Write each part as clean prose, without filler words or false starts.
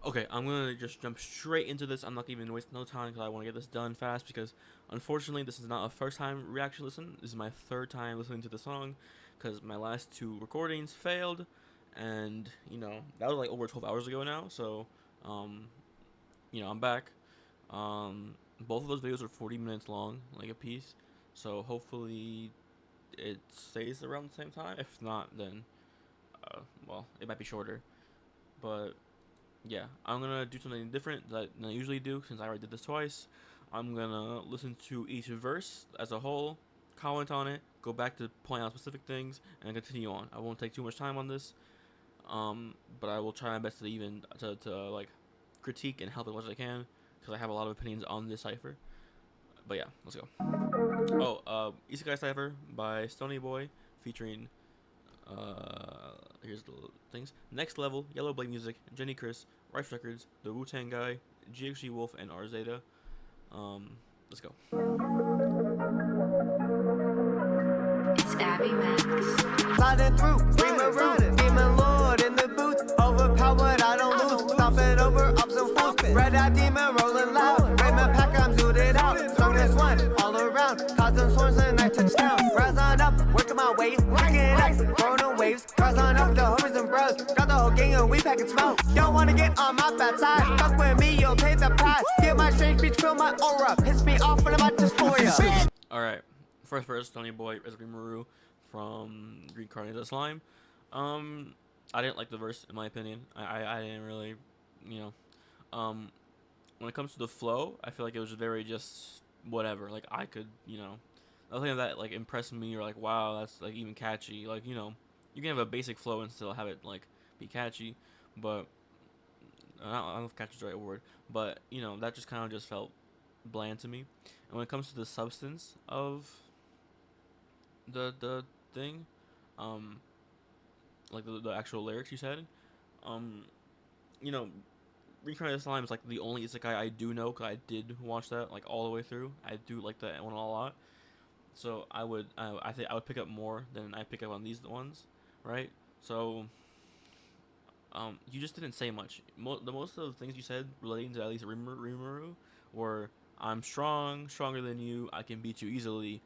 Okay, I'm gonna just jump straight into this. I'm not even waste no time because I want to get this done fast. Because unfortunately, this is not a first time reaction listen. This is my third time listening to the song, because my last two recordings failed, and that was like over 12 hours ago now. So, um, I'm back. Both of those videos are 40 minutes long, like a piece. So hopefully, it stays around the same time. If not, then well, it might be shorter. But yeah, I'm gonna do something different than I usually do, since I already did this twice. I'm gonna listen to each verse as a whole, comment on it, go back to point out specific things, and continue on. I won't take too much time on this, but I will try my best to even to like critique and help as much as I can, because I have a lot of opinions on this cipher. But yeah, let's go. Oh, Isekai Cypher by Stony Boy, featuring here's the things: NextLevel, YellowBladeMusic, Genichris, Rife Records, the Wu-Tang Guy, GXG Wolf, and R Zeta. Let's go. It's Abhimax. Sliding through, Rimuru, Demon Lord in the booth. Overpowered, I don't lose. Stomping over ups and fools. Red Eye Demon rolling loud. Raymond Pack, I'm zooted out. Strongest one all around. Causing swords and I touch down. Rise on up, working my way. Picking it up, throwing waves. Rise on up, the homies and bros. Got the whole gang and we packing smoke. Don't wanna get on my bad side. Fuck with me, you'll pay the price. Get my strange bitch, feel my aura. Piss me off when I'm about to for ya. Alright, first verse, Stony Boy, Rimuru from Reincarnated as Slime. I didn't like the verse, in my opinion. I didn't really, when it comes to the flow, I feel like it was very just whatever. Like, I could, nothing that like impressed me, or like, wow, that's like even catchy. Like, you can have a basic flow and still have it like be catchy, but I don't know if catchy is the right word, but that just kind of just felt bland to me. And when it comes to the substance of the thing, like the actual lyrics you said, you know, Reincarnated Slime is like the only isekai I do know, because I did watch that like all the way through. I do like that one a lot, so I think I would pick up more than I pick up on these ones, right? So you just didn't say much. The most of the things you said relating to at least Rimuru were, I'm strong, stronger than you, I can beat you easily,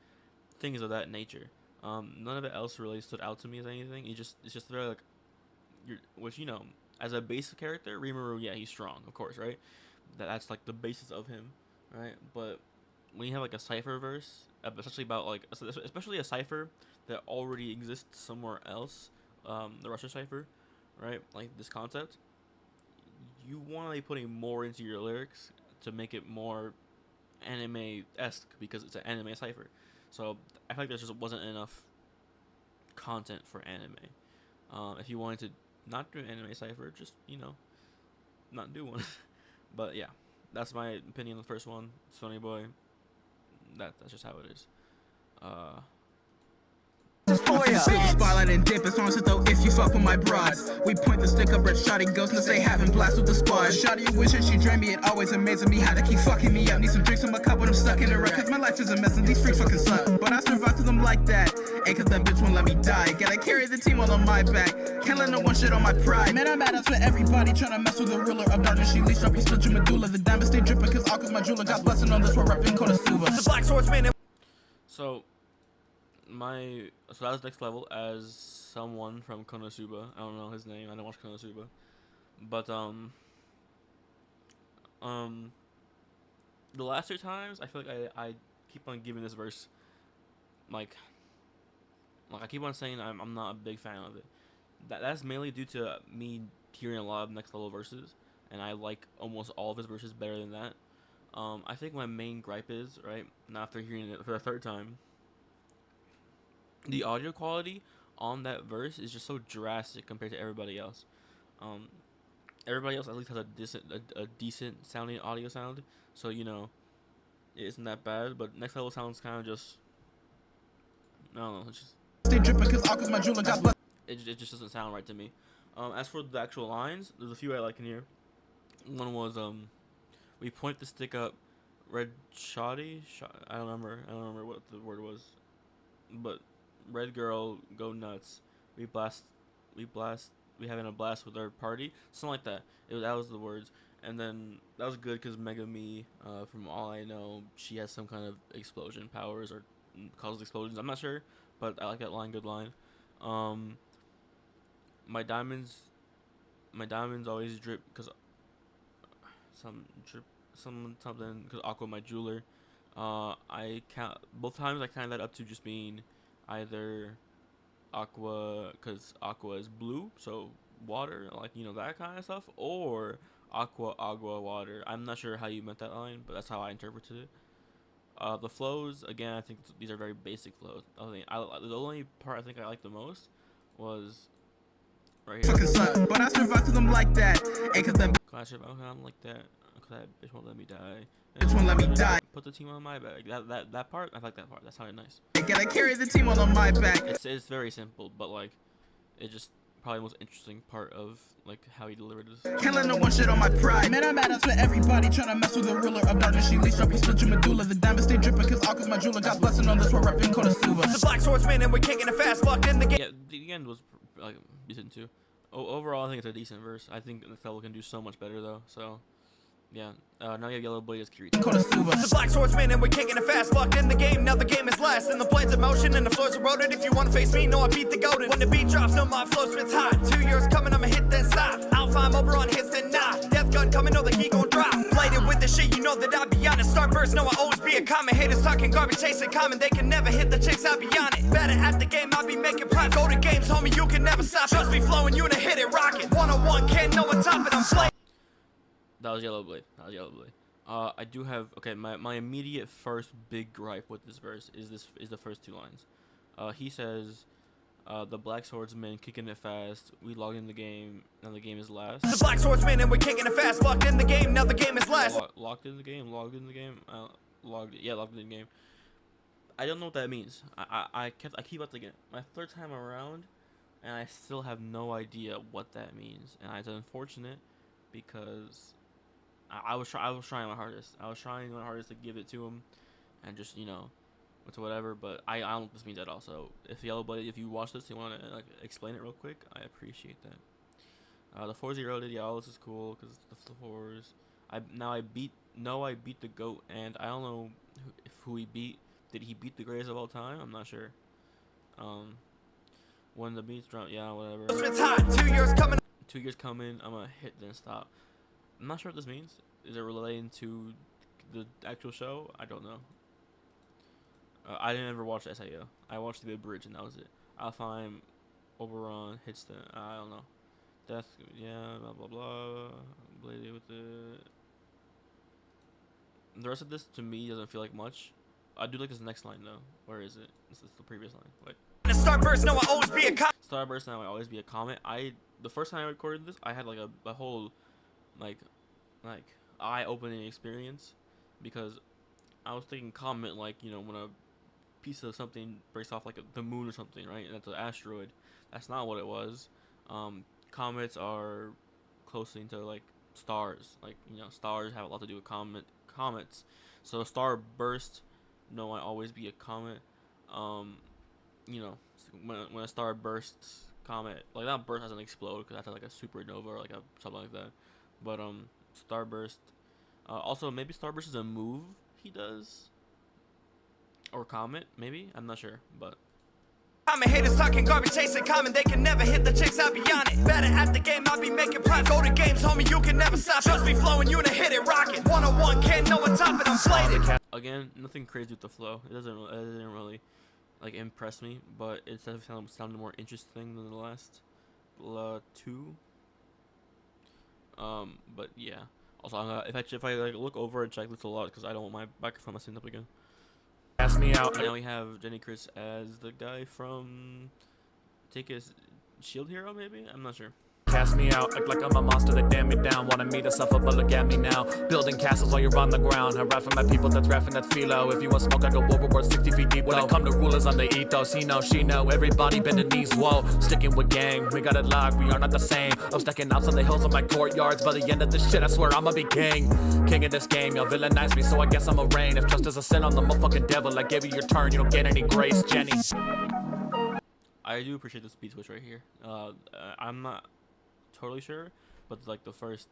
things of that nature. None of it else really stood out to me as anything. It's just very like, which as a base character, Rimuru, yeah, he's strong, of course, right? That's like the basis of him, right? But when you have like a cipher verse, especially about like, especially a cipher that already exists somewhere else, the Russia cipher, right? Like this concept, you want to be putting more into your lyrics to make it more anime-esque, because it's an anime cipher. So I feel like there just wasn't enough content for anime. If you wanted to not do an anime cipher, just not do one. But yeah, that's my opinion on the first one. Sony Boy, that's just how it is. Spotlight and dip, it's on to though if you fuck with my broads. We point the stick up at Shotty ghost and say having blast with the squad. Shotty wishing she dreamed me, it always amazing me how to keep fucking me up. Need some drinks in my cup when I'm stuck in the rut, cause my life is a mess and these freaks fucking suck. But I survive to them like that, ain't cause that bitch won't let me die. Gotta carry the team all on my back, can't let no one shit on my pride. Man, I'm badass for everybody tryna mess with the ruler of darkness. She leashed up, he split your medulla. The diamonds stay dripping cause all cause my jeweler. God's blessing on this, we're repping Konosuba. The Black Swordsman. So that was NextLevel as someone from Konosuba. I don't know his name. I don't watch Konosuba, but the last two times I feel like I keep on giving this verse like I keep on saying I'm not a big fan of it. That's mainly due to me hearing a lot of NextLevel verses, and I like almost all of his verses better than that. I think my main gripe is, right now after hearing it for the third time, the audio quality on that verse is just so drastic compared to everybody else. Everybody else at least has a decent sounding audio sound, so it isn't that bad. But NextLevel sounds kind of just, I don't know, it's just it just doesn't sound right to me. As for the actual lines, there's a few I like in here. One was we point the stick up, red shoddy. I don't remember what the word was, but red girl go nuts. We blast we having a blast with our party, something like that. That was the words, and then that was good because Megami, from all I know, she has some kind of explosion powers or causes explosions. I'm not sure, but I like that line. Good line. My diamonds always drip because something because Aqua my jeweler. I count both times I count that up to just being either Aqua because Aqua is blue, so water, like that kind of stuff, or agua water. I'm not sure how you meant that line, but that's how I interpreted it. The flows again, I think these are very basic flows. The only part I think I like the most was right here. Fucking suck, but I survived to them like that. Ain't cause that Clash of I'm like that. Cause that bitch won't let me die. bitch won't let me die. Put the team on my back. That part, I like that part. That sounded nice. Gotta carry the team all on my back. It's very simple, but like, it just probably the most interesting part of like how he delivered this. Can't let no one shit on my pride. Man, I'm badass for everybody trying to mess with the ruler of darkness. She leashed up, he split your medulla. The diamonds stay dripping cause Aqua's my jeweler. God's blessing on this, we're repping Konosuba. It's a black swordsman and we're kicking it fast, locked in the game. Yeah, the end was like decent too. Overall, I think it's a decent verse. I think NextLevel can do so much better though. So, yeah. Now you have Yellow Blade as Kirito. It's a black swordsman and we're kicking it fast, locked in the game. Now the game is last, and the blades of motion and the floors eroded. If you wanna face me, know I beat the golden. When the beat drops, know my flow spits hot. 2 years coming, I'ma hit then stop. Alpha, I'm over on hits then not. Death gun coming, know the heat gon' drop. Bladed with the shit, you know that I be on it. Starburst, know I always be a common. Haters talking garbage, chasing common. They can never hit the chicks, I be on it. Better at the game, I be making prime. Go to games, homie, you can never stop. Trust me, flowing, you to hit it, rocket. 1-on-1, can't know what's top, and I'm playing. That was Yellow Blade. I do have my immediate first big gripe with this verse is the first two lines. He says, the black swordsman kicking it fast. We logged in the game. Now the game is last. It's a black swordsman and we're kicking it fast. Locked in the game. Now the game is last. Locked in the game. Logged in the game. Logged in the game. I don't know what that means. I keep up the game. My third time around, and I still have no idea what that means. And it's unfortunate because I was trying my hardest. I was trying my hardest to give it to him, and just to whatever. But I don't know what this means at all. So if YellowBlade, if you watch this, you want to like explain it real quick, I appreciate that. The 4-0 did all this is cool because the fours. I beat the GOAT, and I don't know who he beat. Did he beat the greatest of all time? I'm not sure. When the beats drop, yeah, whatever. It's hot. 2 years coming. 2 years coming. I'm gonna hit then stop. I'm not sure what this means. Is it relating to the actual show? I don't know. I didn't ever watch SAO. I watched the bridge and that was it. Alfheim, Oberon, hits the I don't know. Death, yeah, blah blah blah. Bladed with the rest of this to me doesn't feel like much. I do like this next line though. Where is it? This is the previous line. Wait. Starburst, now I always be a Starburst, now I always be a comet. The first time I recorded this, I had like a whole like eye-opening experience because I was thinking comet like when a piece of something breaks off like the moon or something, right? And that's an asteroid. That's not what it was. Comets are closely into like stars. Like stars have a lot to do with comets. So starburst, no, I always be a comet. When a star bursts, comet like that burst doesn't explode because that's like a supernova or like something like that. But starburst. Also, maybe starburst is a move he does, or comet. Maybe I'm not sure, but. I'm a haters talking garbage, chasing common. They can never hit the chicks, I be on it. Better at the game, I be making prime. Go to games, homie, you can never stop. Trust me, flowing, you to hit it, rocket. 1-on-1, can't know what's up, and I'm bladed. Again, nothing crazy with the flow. It doesn't really like impress me, but it sounded more interesting than the last two. But yeah. Also, if I like look over and check this a lot because I don't want my microphone messing up again. Ask me out. Now we have Genichris as the guy from Take His Shield Hero, maybe? I'm not sure. Cast me out, act like I'm a monster that damn me down. Wanted me to suffer, but look at me now. Building castles while you're on the ground. I rap for my people, that's rapping, that's philo. If you want smoke, I go overboard 60 feet deep. When it come to rulers on the ethos, he know, she know. Everybody bend the knees, whoa. Sticking with gang, we got it locked, we are not the same. I'm stacking ops on the hills of my courtyards. By the end of this shit, I swear I'ma be king. King of this game, y'all villainize me, so I guess I'm a reign. If justice is a sin, I'm the motherfucking devil. I gave you your turn, you don't get any grace, Jenny. I do appreciate this beat switch right here. I'm not totally sure, but like the first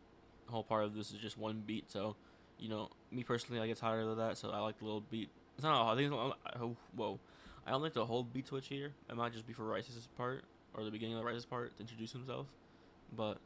whole part of this is just one beat. So, you know, me personally, I get tired of that. So I like the little beat. It's not. I think. Whoa. I don't like the whole beat switch here. It might just be for Rice's part or the beginning of the Rice's part to introduce himself, but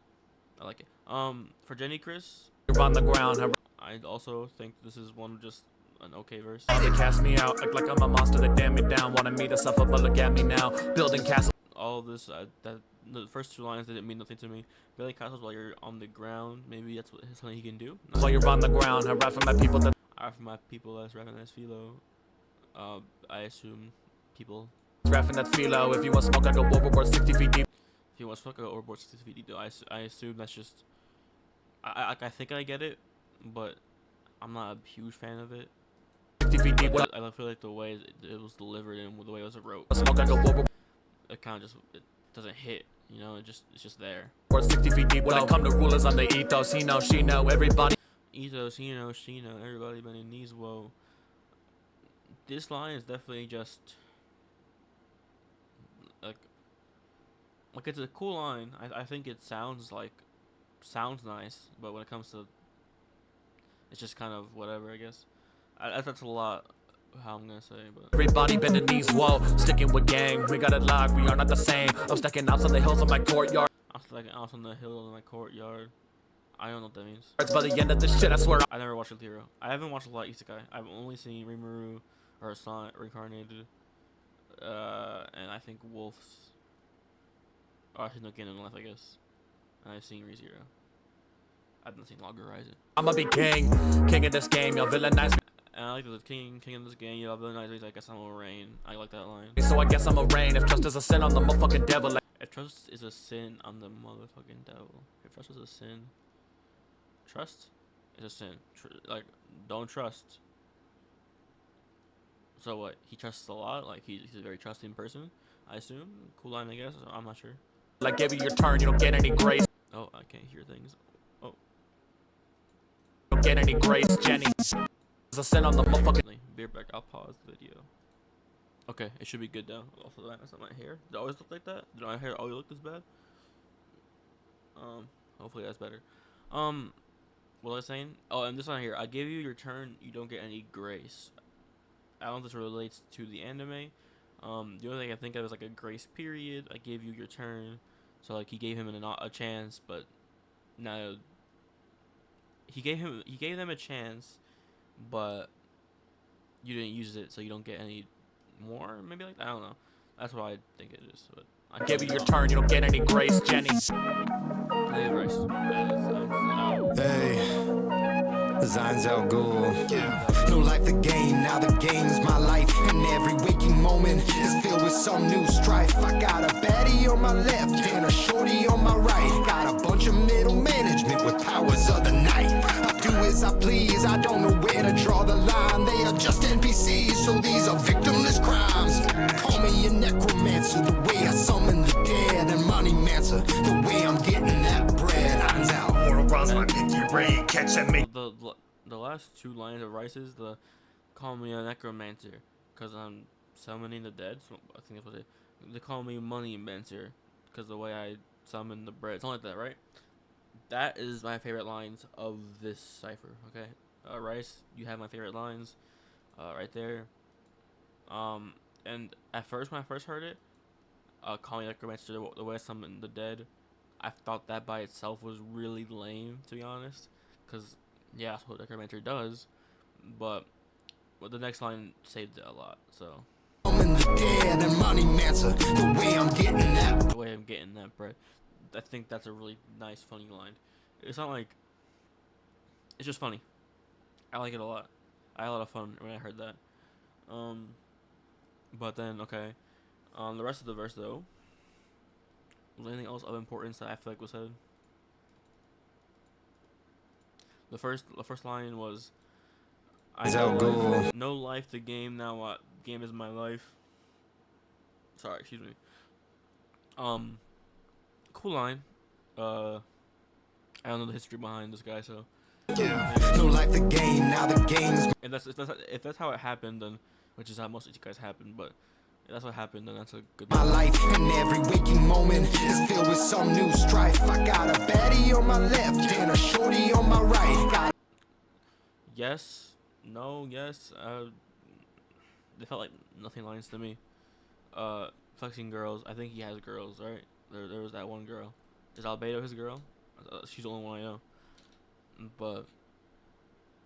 I like it. For Genichris, You're on the ground. I also think this is one just an okay verse. They cast me out, act like I'm a monster that damn me down. Wanted me to suffer, but look at me now. Building castles. All of this, that the first two lines didn't mean nothing to me. Building castles while you're on the ground, maybe that's something he can do. No. While you're on the ground, I rap for my people that. For my people that's rapping as Philo, I assume people. Rapping that philo. If you want smoke, I go overboard 60 feet deep. If you want to smoke, I go overboard 60 feet deep. Though I assume that's just. I think I get it, but I'm not a huge fan of it. 60 feet deep. I feel like the way it was delivered and the way it was wrote, Smoke, I go overboard it kind of just doesn't hit. You know, it's just there. 60 feet deep. When it come to rulers on the ethos, he know, she know, everybody. Ethos, he know, she know, everybody been in these. Whoa. This line is definitely just like it's a cool line. I think it sounds nice, but when it comes to, it's just kind of whatever, I guess. That's a lot how I'm gonna say, but Everybody bending knees, whoa. Sticking with gang, we got it locked, we are not the same. I'm stacking out on the hills of my courtyard. I'm like out on the hill in my courtyard. I don't know what that means. By the end of this shit, I swear. I never watched Hero. I haven't watched a lot of Isekai. I've only seen Rimuru or Sonic Reincarnated, and I think Wolf's. Oh, I think no Ganon Life, I guess. And I've seen ReZero. I've not seen Log Horizon. I'ma be king of this game, yo, villainize me. And I like the king of this game. You know, villainize me. I guess I'm a rain. I like that line. So I guess I'm a rain. If trust is a sin, I'm the motherfucking devil. Like, If trust is a sin, I'm the motherfucking devil. If trust is a sin, trust is a sin. Like, don't trust. So what? He trusts a lot. Like he's a very trusting person. I assume. Cool line, I guess. I'm not sure. like give you your turn, you don't get any grace. Oh, I can't hear things. Oh, You don't get any grace, Jenny. There's a sin on the motherfucking. Be right back. I'll pause the video. Okay, it should be good now. Also, that's not my hair. Did it always look like that? Did my hair always look this bad? Hopefully that's better. What was I saying? Oh, and this one here. I give you your turn. You don't get any grace. I don't know if this relates to the anime. The only thing I think of is like a grace period. I gave you your turn. So like he gave him a chance, but now he gave them a chance, but you didn't use it, so you don't get any more. Maybe like I don't know. That's what I think it is. But I Give you your turn, you don't get any grace, Jenny. play the race. Hey, Zines out goal. No life the game, now the game's my life. And every waking moment is filled with some new strife. I got a baddie on my left and a shorty on my right. Got a bunch of middle management with powers of the night. I do as I please, I don't know where to draw the line. They are just NPCs, so these are victimless crimes. Call me a necromancer, the way I summon the dead. And money mancer, the way I'm getting that bread. Zines out. My pinky ring, catching me. The last two lines of Rice's, the call me a necromancer because I'm summoning the dead. So I think that's what they call me money mancer because the way I summon the bread, something like that, right? That is my favorite lines of this cipher. Okay, Rice, you have my favorite lines, right there. And at first when I first heard it, call me necromancer, the way I summon the dead, I thought that by itself was really lame, to be honest, because yeah, that's what necromancer does, but the next line saved it a lot. So the way I'm getting that bread, I think that's a really nice, funny line. It's not like, it's just funny. I like it a lot. I had a lot of fun when I heard that. But then okay, the rest of the verse though. Was there anything else of importance that I feel like was said? The first line was, I know no life the game, now what game is my life. Sorry, excuse me. Cool line. I don't know the history behind this guy, so no life the game, now the game's. if that's how it happened, then which is how most of you guys happen, but that's what happened, then that's a good. My life and every waking moment is filled with some new strife. I got a baddie on my left and a shorty on my right. Got Yes, no, yes. They felt like nothing lines to me. Flexing girls. I think he has girls, right? There was that one girl. Is Albedo his girl? She's the only one I know. But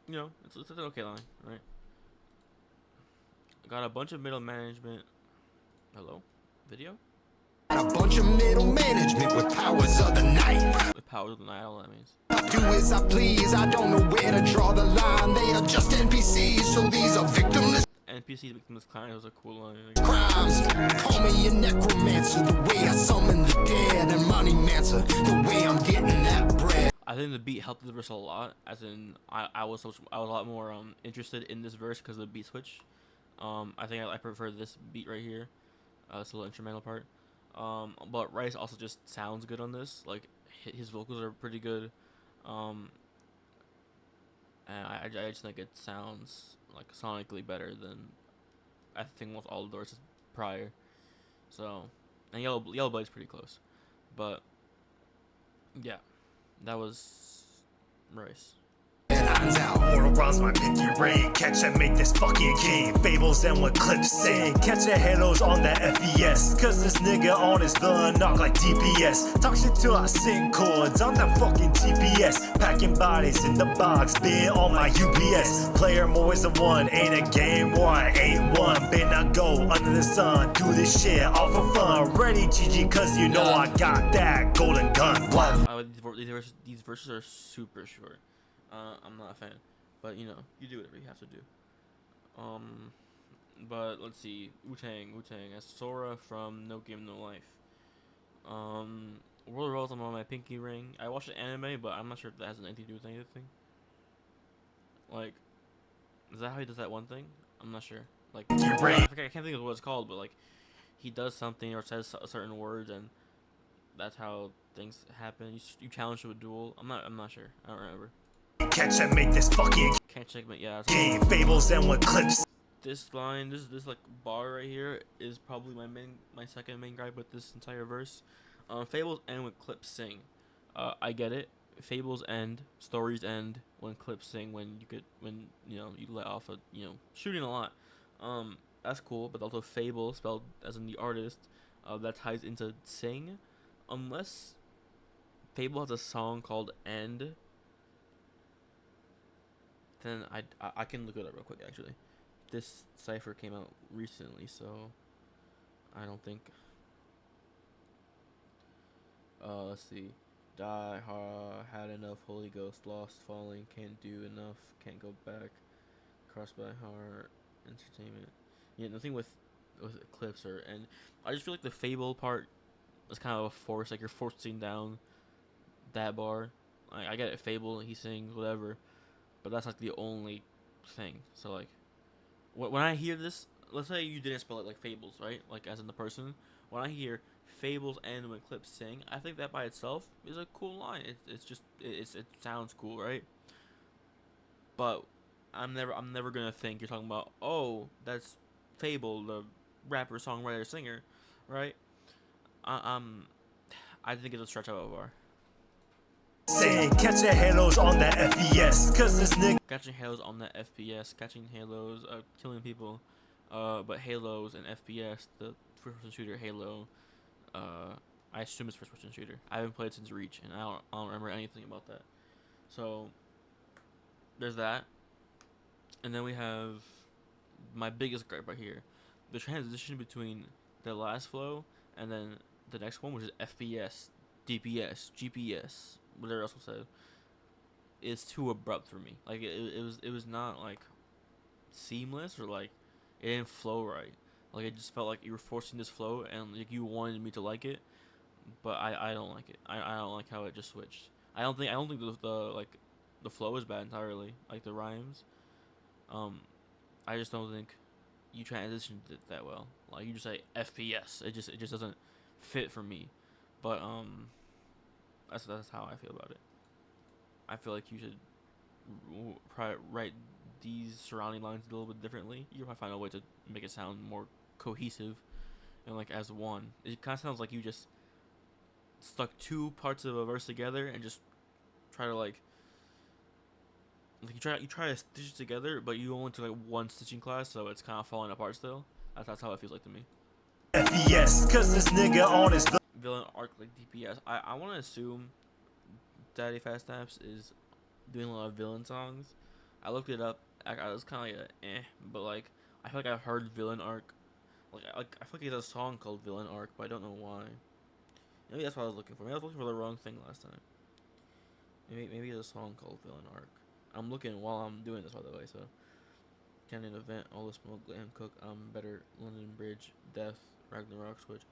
you know, it's an okay line, right? Got a bunch of middle management. Hello, video. a bunch of middle management with powers of the night. With powers of the night, I don't know what that means. Do as I please, I don't know where to draw the line. They are just NPCs, so these are victimless NPC victimless client was a cool line. crimes. Call me a necromancer, the way I summon the dead, and money mancer, the way I'm getting that bread. I think the beat helped the verse a lot. As in, I was a lot more interested in this verse because of the beat switch. I think I prefer this beat right here. It's a little instrumental part. But Rice also just sounds good on this. Like his vocals are pretty good. And I just think it sounds like sonically better than I think most all of the verses prior. So, and YellowBlade's pretty close, but yeah, that was Rice. Mortal rhymes my pinky ring. Catch and make this fucking game. Fables and what clips sing. Catch your halos on that FBS. Cause this nigga on his villain knock like DPS. Talk shit till I sing chords on that fucking TPS. Packing bodies in the box. Been on my UPS. Player more is a one. Ain't a game war. I ain't one. Been I go under the sun. Do this shit all for fun. Ready GG cause you know I got that golden gun. Wow. These verses are super short. I'm not a fan, but you know, you do whatever you have to do. But let's see, Wu-Tang as Sora from No Game No Life. World Rolls on my pinky ring. I watched the anime, but I'm not sure if that has anything to do with anything. Like, is that how he does that one thing? I'm not sure. Like, I can't think of what it's called, but like, he does something or says certain words, and that's how things happen. You challenge to a duel. I'm not sure. I don't remember. Catch and make this fucking Can't check, but yeah. game. Fables and what clips. This line, this like bar right here is probably my second main gripe with this entire verse. Fables end when clips sing. I get it. Fables end, stories end when clips sing. When you know you let off a shooting a lot. That's cool. But also Fable spelled as in the artist. That ties into sing, unless Fable has a song called End. Then I can look it up real quick actually. This cipher came out recently, so I don't think. Let's see. Die had enough. Holy Ghost lost. Falling. Can't do enough. Can't go back. Crossed by heart. Entertainment. Yeah, nothing with clips and I just feel like the Fable part is kind of a force. Like you're forcing down that bar. I get it. Fable. He sings whatever. But that's like the only thing. So like, when I hear this, let's say you didn't spell it like Fables, right? Like as in the person. When I hear Fables end when clips sing, I think that by itself is a cool line. It sounds cool, right? But I'm never gonna think you're talking about, oh, that's Fable, the rapper, songwriter, singer, right? I think it's a stretch out of a bar. Saying catch your halos on that FBS. Cause this nigga Catching halos on that FPS, catching halos, killing people, but halos and FPS, the first-person shooter Halo, I assume it's first-person shooter. I haven't played since Reach, and I don't remember anything about that. So there's that, and then we have my biggest gripe right here, the transition between the last flow and then the next one, which is FPS, DPS, GPS, whatever else was said, is too abrupt for me. Like it was not like seamless, or like it didn't flow right. Like it just felt like you were forcing this flow and like you wanted me to like it, but I don't like it. I don't like how it just switched. I don't think the flow is bad entirely, like the rhymes. I just don't think you transitioned it that well. Like you just say FPS, it just doesn't fit for me. But that's how I feel about it. I feel like you should probably write these surrounding lines a little bit differently. You'll probably find a way to make it sound more cohesive. and like as one. It kind of sounds like you just stuck two parts of a verse together and just try to like you try to stitch it together, but you only took like one stitching class, so it's kind of falling apart still. That's how it feels like to me. FPS, cause this nigga on his Villain arc like DPS. I want to assume Daddy Fast Snaps is doing a lot of villain songs. I looked it up. I was kind of like but like I feel like I've heard villain arc. Like I feel like he has a song called Villain Arc, but I don't know why. Maybe that's what I was looking for. Maybe I was looking for the wrong thing last time. Maybe there's a song called Villain Arc. I'm looking while I'm doing this, by the way. So, Canon Event, All the Smoke, Glam Cook, Better, London Bridge, Death, Ragnarok, Switch,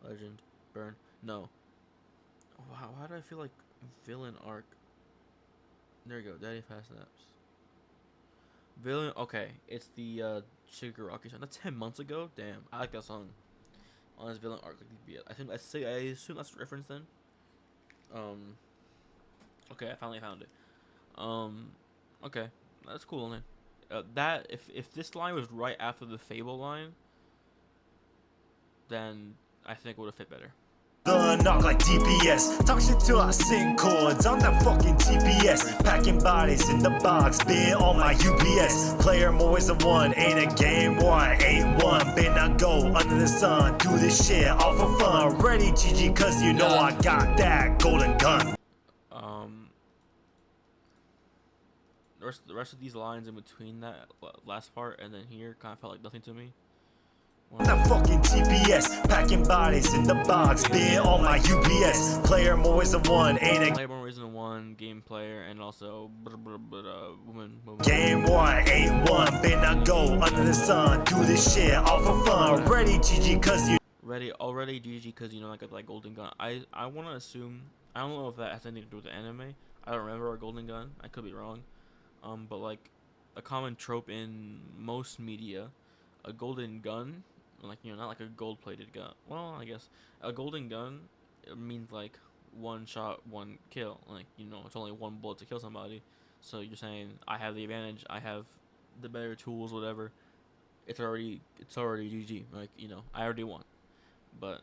Legend, Burn. No. Wow, why do I feel like Villain Arc? There you go, Daddy Fast Snaps. Villain, okay, it's the Shigaraki song. That's 10 months ago. Damn, I like that song. On his Villain Arc, like I assume that's reference then. Okay, I finally found it. Okay, that's cool, man. That if this line was right after the Fable line, then I think it would have fit better. knock like DPS. Talk shit till I sing chords on that fucking TPS. Packing bodies in the box, been on my UPS. Player more ways than one, ain't a game where I ain't one. Been I go under the sun, do this shit all for fun. Ready GG cause you know I got that golden gun. The rest of these lines in between that last part and then here kind of felt like nothing to me. That fucking TPS, packing bodies in the box, been on my UPS. Player more ways than one, ain't a player more ways than one, game player, and also woman. Game one, ain't one, been I go under the sun, do this shit all for fun. Ready GG cause you already GG cause you know I got like golden gun. I want to assume, I don't know if that has anything to do with the anime. I don't remember a golden gun. I could be wrong. But like a common trope in most media, a golden gun, like, you know, not like a gold-plated gun. Well, I guess a golden gun, it means like one shot, one kill. Like, you know, it's only one bullet to kill somebody. So you're saying I have the advantage, I have the better tools, whatever. It's already GG. Like, you know, I already won. But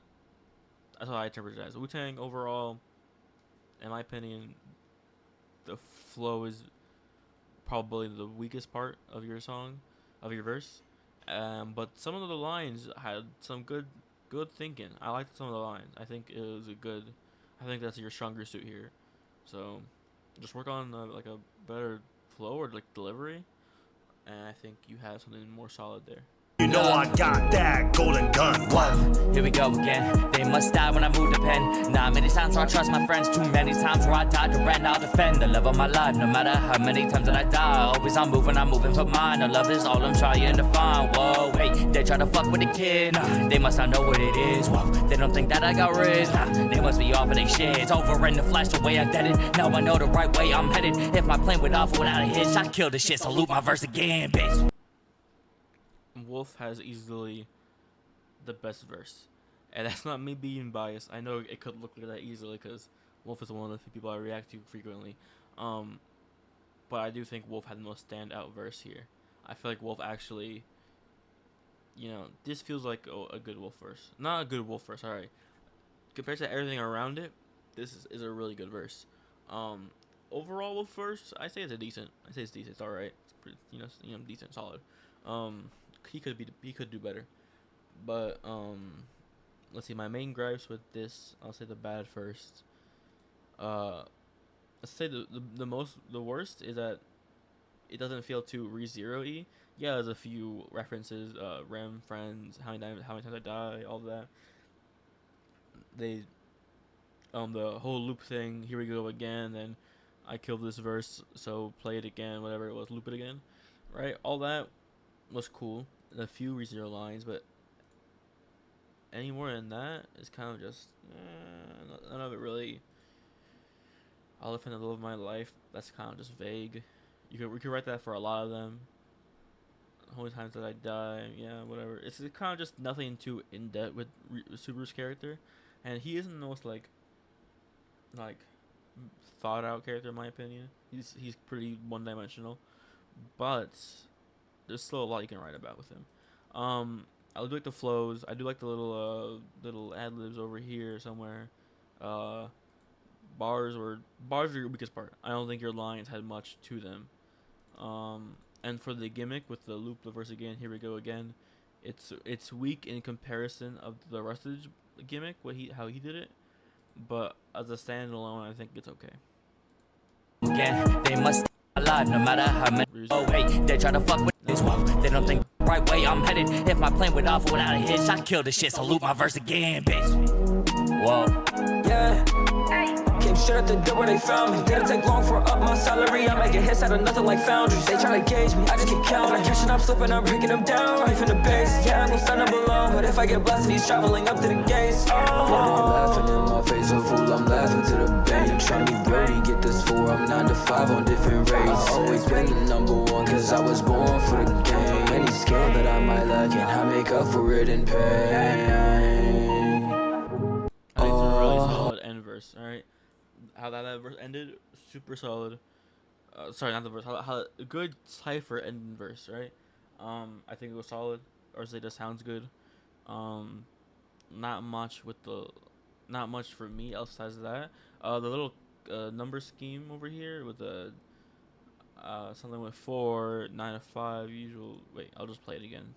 that's how I interpret it as. Wu-Tang overall, in my opinion, the flow is probably the weakest part of your song, of your verse. But some of the lines had some good thinking. I liked some of the lines. I think it was I think that's your stronger suit here. So just work on like a better flow or like delivery, and I think you have something more solid there. You know I got that golden gun. Wow, here we go again. They must die when I move the pen. Not many times where I trust my friends. Too many times where I died to rent. I'll defend the love of my life. No matter how many times that I die. Always I'm moving for mine. The love is all I'm trying to find. Whoa, wait, they try to fuck with the kid. Nah, they must not know what it is. Whoa, they don't think that I got rich. Nah, they must be off of their shit. It's over in the flash the way I did it. Now I know the right way I'm headed. If my plane went off without a hitch, I kill this shit. Salute my verse again, bitch. Wolf has easily the best verse, and that's not me being biased. I know it could look like that easily because Wolf is one of the few people I react to frequently, but I do think Wolf had the most standout verse here. I feel like Wolf actually, you know, this feels like a good Wolf verse. Not a good Wolf verse, alright. Compared to everything around it, this is a really good verse. Overall Wolf verse, I say it's decent. It's alright. It's pretty, you know, decent, solid. He could do better, but let's see. My main gripes with this, I'll say the bad first. Let's say the worst is that it doesn't feel too ReZero-y. Yeah, there's a few references, Rem, friends, how many times I die, all that. They the whole loop thing. Here we go again. Then I killed this verse, so play it again. Whatever it was, loop it again. Right, all that was cool. A few ReZero lines, but any more than that is kind of just none of it really. I'll live in the love of my life. That's kind of just vague. We could write that for a lot of them. How many times did I die? Yeah, whatever. It's kind of just nothing too in depth with Subaru's character, and he isn't the most like thought out character in my opinion. He's pretty one dimensional, but there's still a lot you can write about with him. I do like the flows. I do like the little ad libs over here somewhere. Uh, bars are your weakest part. I don't think your lines had much to them. And for the gimmick with the loop the verse again, here we go again. It's weak in comparison of the rest of the gimmick, how he did it. But as a standalone, I think it's okay. Yeah, they must a lot, no matter how many. Oh wait, they try to fuck with this one. They don't think the right way I'm headed. If my plane went off without a hitch, I kill this shit. So loop my verse again, bitch. Whoa. Yeah. Came straight at the door where they found me. Didn't take long for up my salary. I'm making hits out of nothing like foundries. They try to gauge me, I just keep counting. I'm catching up, slipping, I'm breaking them down. Right from the base, yeah, I'm gonna stand up alone. But if I get blessed and he's traveling up to the gates, laughing in my face, a fool, I'm laughing to the bank. Try me, Brody, get this 4, I'm 9 to 5 on different rates. I always been the number one, cause I was born for the game. Any skill that I might lack, and I make up for it in pain. I think it's a really solid end verse, alright? How that verse ended, super solid. Sorry, not the verse. How a good Cypher ending verse, right? I think it was solid. Or Zeta sounds good. Not much for me outside of that. The little number scheme over here with the something with 4, 9 to 5 usual. Wait, I'll just play it again.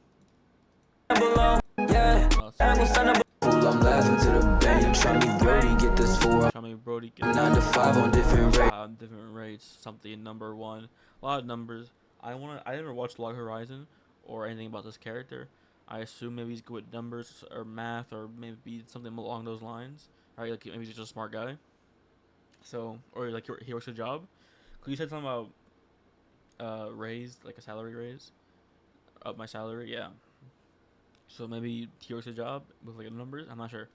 I'm laughing to the bank. Try me, Brody, get this 4. Try me, Brody, get 9 to 5 on different rates. Different rates. Something number 1. A lot of numbers. I never watched Log Horizon or anything about this character. I assume maybe he's good with numbers or math or maybe something along those lines. Right? Like maybe he's just a smart guy. So, or like he works a job. Cause you said something about raise, like a salary raise, up my salary. Yeah. So maybe he works a job with like numbers. I'm not sure,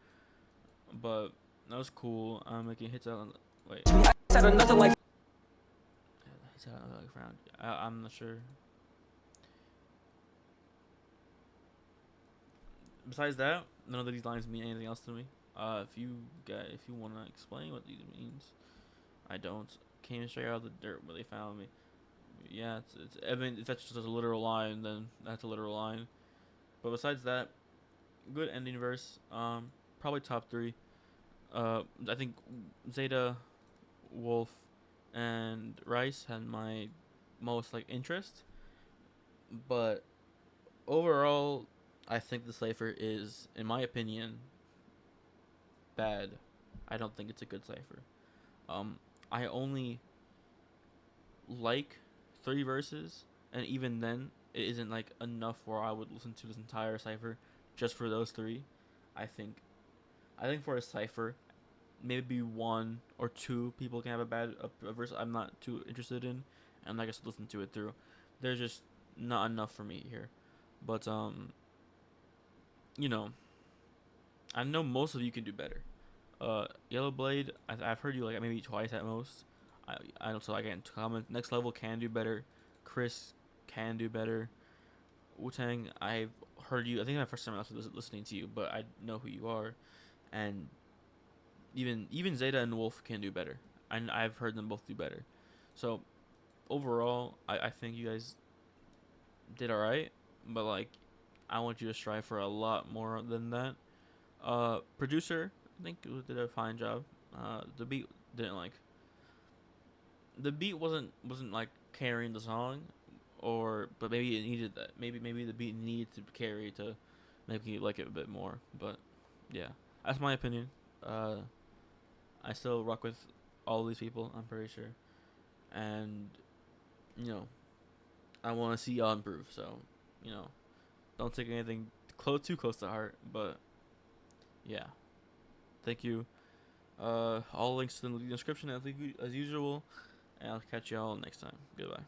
but that was cool. I'm making hits out on. Wait. Hits out another like. Hits out another like round. I'm not sure. Besides that, none of these lines mean anything else to me. If you wanna explain what these means, I don't. Came straight out of the dirt where they found me. Yeah, it's. I mean, if that's just a literal line, then that's a literal line. But besides that, good ending verse. Probably top 3. I think Zeta, Wolf, and Rice had my most like interest. But overall, I think the Cypher is, in my opinion, bad. I don't think it's a good Cypher. I only like 3 verses, and even then, it isn't like enough where I would listen to this entire Cypher just for those 3. I think for a Cypher, maybe 1 or 2 people can have a bad a verse I'm not too interested in, and I guess listen to it through. There's just not enough for me here. But you know, I know most of you can do better. YellowBlade, I've heard you like maybe twice at most. I don't, so I can't comment. NextLevel can do better. Chris can do better. Wu-Tang, I've heard you. I think my first time I was listening to you, but I know who you are. And even Zeta and Wolf can do better. And I've heard them both do better. So overall, I think you guys did alright. But like, I want you to strive for a lot more than that. Producer, I think did a fine job. The beat didn't like. The beat wasn't like carrying the song, but maybe it needed that. Maybe the beat needed to carry to make you like it a bit more. But yeah, that's my opinion. I still rock with all these people, I'm pretty sure, and you know, I want to see y'all improve. So you know, don't take anything too close to heart. But yeah, thank you. All links in the description as usual. And I'll catch y'all next time. Goodbye.